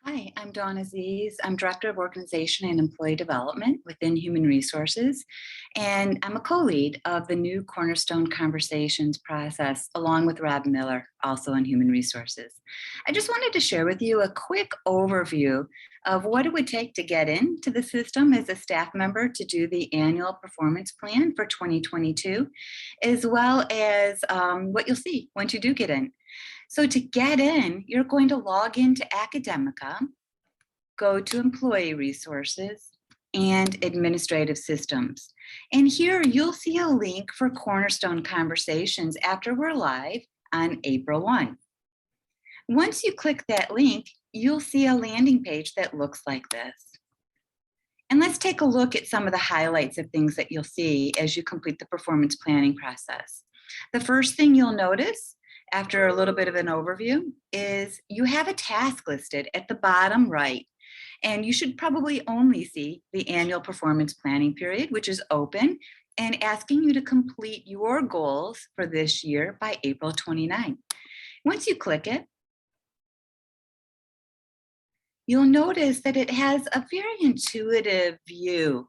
Hi, I'm Dawn Aziz. I'm Director of Organization and Employee Development within Human Resources, and I'm a co-lead of the new Cornerstone Conversations process, along with Rob Miller, also in Human Resources. I just wanted to share with you a quick overview of what it would take to get into the system as a staff member to do the annual performance plan for 2022, as well as what you'll see once you do get in. So to get in, you're going to log into Academica, go to Employee Resources, and Administrative Systems. And here you'll see a link for Cornerstone Conversations after we're live on April 1. Once you click that link, you'll see a landing page that looks like this. And let's take a look at some of the highlights of things that you'll see as you complete the performance planning process. The first thing you'll notice after a little bit of an overview is you have a task listed at the bottom right, and you should probably only see the annual performance planning period, which is open and asking you to complete your goals for this year by April 29. Once you click it, you'll notice that it has a very intuitive view.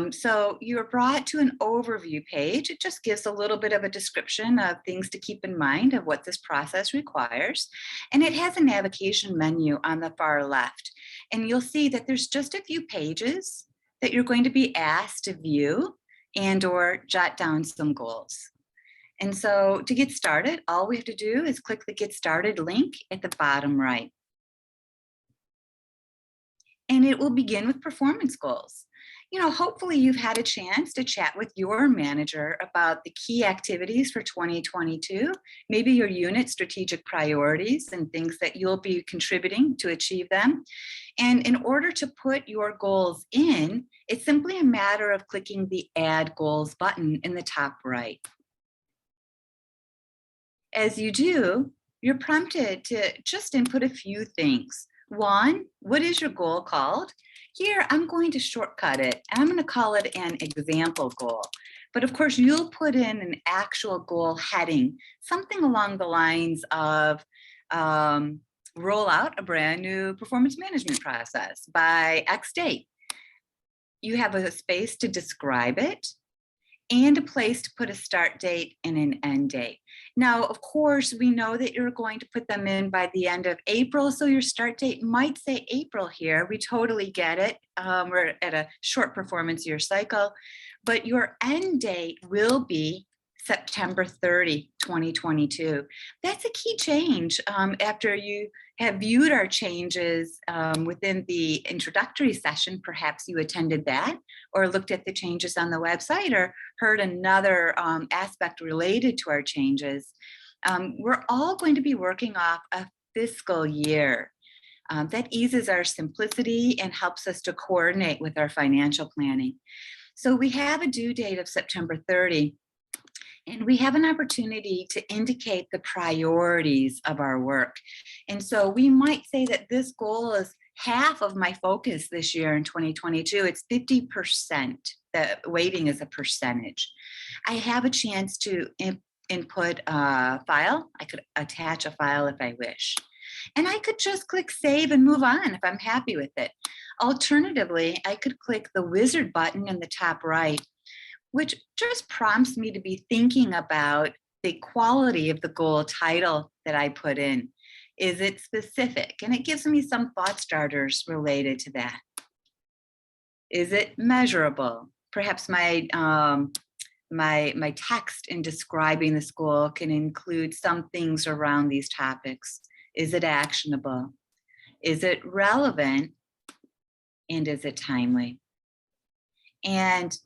So you're brought to an overview page. It just gives a little bit of a description of things to keep in mind of what this process requires. And it has a navigation menu on the far left. And you'll see that there's just a few pages that you're going to be asked to view and or jot down some goals. And so to get started, all we have to do is click the Get Started link at the bottom right. And it will begin with performance goals. Hopefully you've had a chance to chat with your manager about the key activities for 2022, maybe your unit strategic priorities and things that you'll be contributing to achieve them. And in order to put your goals in, it's simply a matter of clicking the Add Goals button in the top right. As you do, you're prompted to just input a few things. One, what is your goal called? Here, I'm going to shortcut it. I'm going to call it an example goal. But of course, you'll put in an actual goal heading, something along the lines of roll out a brand new performance management process by X date. You have a space to describe it and a place to put a start date and an end date. Now, of course, we know that you're going to put them in by the end of April, so your start date might say April here. We totally get it. We're at a short performance year cycle, but your end date will be September 30, 2022. That's a key change after you have viewed our changes within the introductory session. Perhaps you attended that or looked at the changes on the website or heard another aspect related to our changes. We're all going to be working off a fiscal year. That eases our simplicity and helps us to coordinate with our financial planning. So we have a due date of September 30. And we have an opportunity to indicate the priorities of our work. And so we might say that this goal is half of my focus this year in 2022. It's 50%. The weighting is a percentage. I have a chance to input a file. I could attach a file if I wish. And I could just click save and move on if I'm happy with it. Alternatively, I could click the wizard button in the top right, which just prompts me to be thinking about the quality of the goal title that I put in. Is it specific? And it gives me some thought starters related to that. Is it measurable? Perhaps my text in describing this goal can include some things around these topics. Is it actionable? Is it relevant? And is it timely? And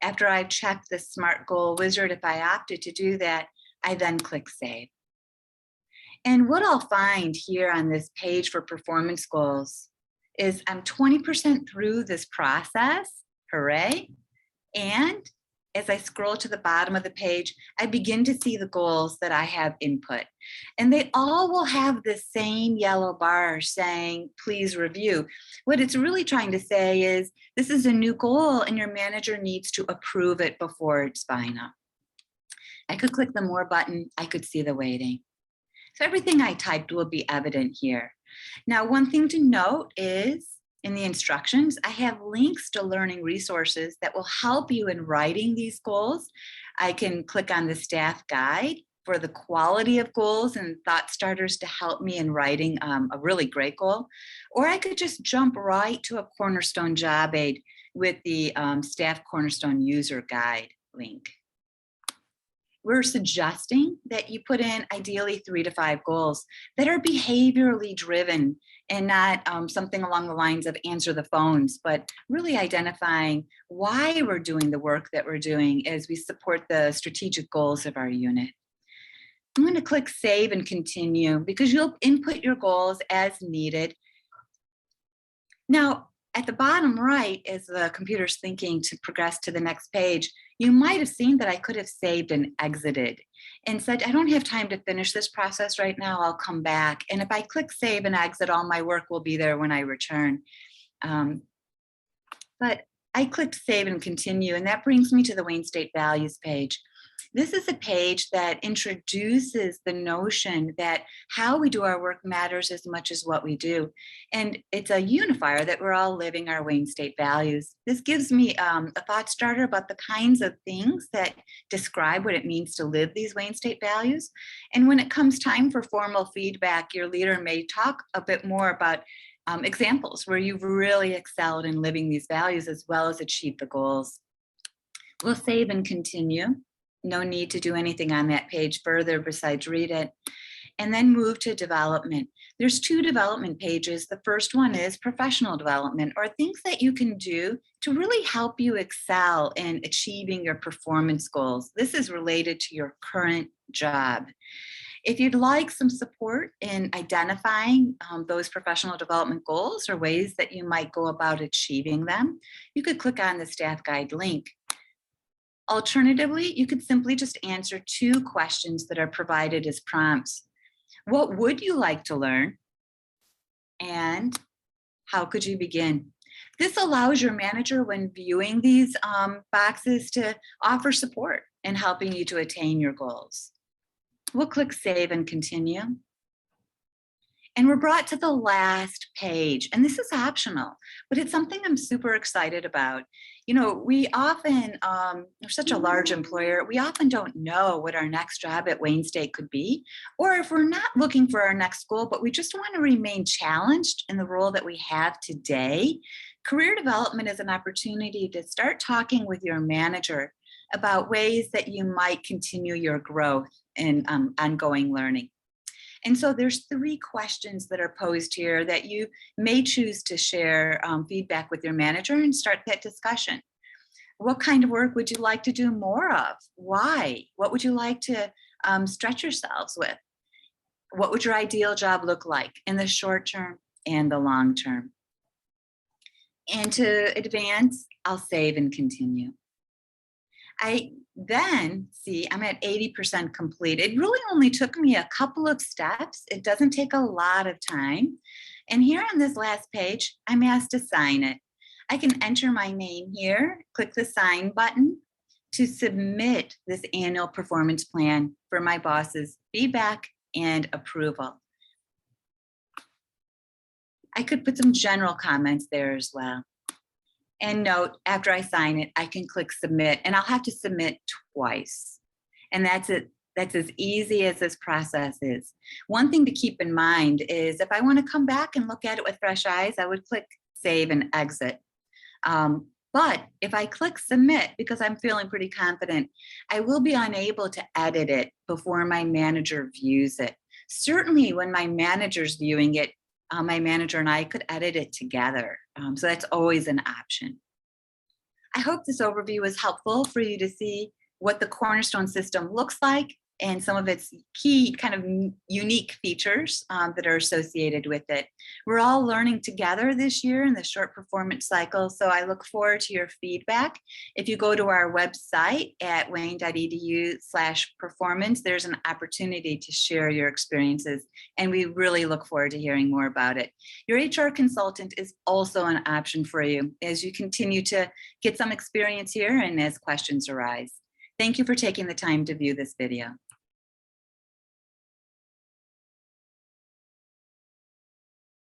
after I check the SMART Goal Wizard, if I opted to do that, I then click Save. And what I'll find here on this page for performance goals is I'm 20% through this process, hooray. And as I scroll to the bottom of the page, I begin to see the goals that I have input. And they all will have the same yellow bar saying, please review. What it's really trying to say is, this is a new goal and your manager needs to approve it before it's final. I could click the More button. I could see the weighting. So everything I typed will be evident here. Now, one thing to note is in the instructions, I have links to learning resources that will help you in writing these goals. I can click on the staff guide for the quality of goals and thought starters to help me in writing a really great goal. Or I could just jump right to a Cornerstone job aid with the staff Cornerstone user guide link. We're suggesting that you put in ideally 3 to 5 goals that are behaviorally driven and not something along the lines of answer the phones, but really identifying why we're doing the work that we're doing as we support the strategic goals of our unit. I'm going to click Save and Continue because you'll input your goals as needed. Now, at the bottom right, as the computer's thinking to progress to the next page, you might have seen that I could have saved and exited and said, I don't have time to finish this process right now, I'll come back. And if I click Save and Exit, all my work will be there when I return. But I clicked Save and Continue, and that brings me to the Wayne State Values page. This is a page that introduces the notion that how we do our work matters as much as what we do. And it's a unifier that we're all living our Wayne State values. This gives me a thought starter about the kinds of things that describe what it means to live these Wayne State values. And when it comes time for formal feedback, your leader may talk a bit more about examples where you've really excelled in living these values as well as achieve the goals. We'll save and continue. No need to do anything on that page further besides read it. And then move to development. There's 2 development pages. The first one is professional development, or things that you can do to really help you excel in achieving your performance goals. This is related to your current job. If you'd like some support in identifying those professional development goals or ways that you might go about achieving them, you could click on the staff guide link. Alternatively, you could simply just answer 2 questions that are provided as prompts. What would you like to learn? And how could you begin? This allows your manager, when viewing these boxes, to offer support in helping you to attain your goals. We'll click Save and Continue. And we're brought to the last page, and this is optional, but it's something I'm super excited about. You know, we often, we're such a large employer, we often don't know what our next job at Wayne State could be, or if we're not looking for our next goal, but we just want to remain challenged in the role that we have today. Career development is an opportunity to start talking with your manager about ways that you might continue your growth and ongoing learning. And so there's 3 questions that are posed here that you may choose to share feedback with your manager and start that discussion. What kind of work would you like to do more of? Why? What would you like to stretch yourselves with? What would your ideal job look like in the short term and the long term? And to advance, I'll save and continue. I then see I'm at 80% complete. It really only took me a couple of steps. It doesn't take a lot of time. And here on this last page, I'm asked to sign it. I can enter my name here, click the sign button to submit this annual performance plan for my boss's feedback and approval. I could put some general comments there as well. And note, after I sign it, I can click submit, and I'll have to submit twice. And that's it. That's as easy as this process is. One thing to keep in mind is if I want to come back and look at it with fresh eyes, I would click save and exit. But if I click submit, because I'm feeling pretty confident, I will be unable to edit it before my manager views it. Certainly when my manager's viewing it, my manager and I could edit it together. So that's always an option. I hope this overview was helpful for you to see what the Cornerstone system looks like and some of its key kind of unique features that are associated with it. We're all learning together this year in the short performance cycle, so I look forward to your feedback. If you go to our website at wayne.edu/performance, there's an opportunity to share your experiences, and we really look forward to hearing more about it. Your HR consultant is also an option for you as you continue to get some experience here and as questions arise. Thank you for taking the time to view this video.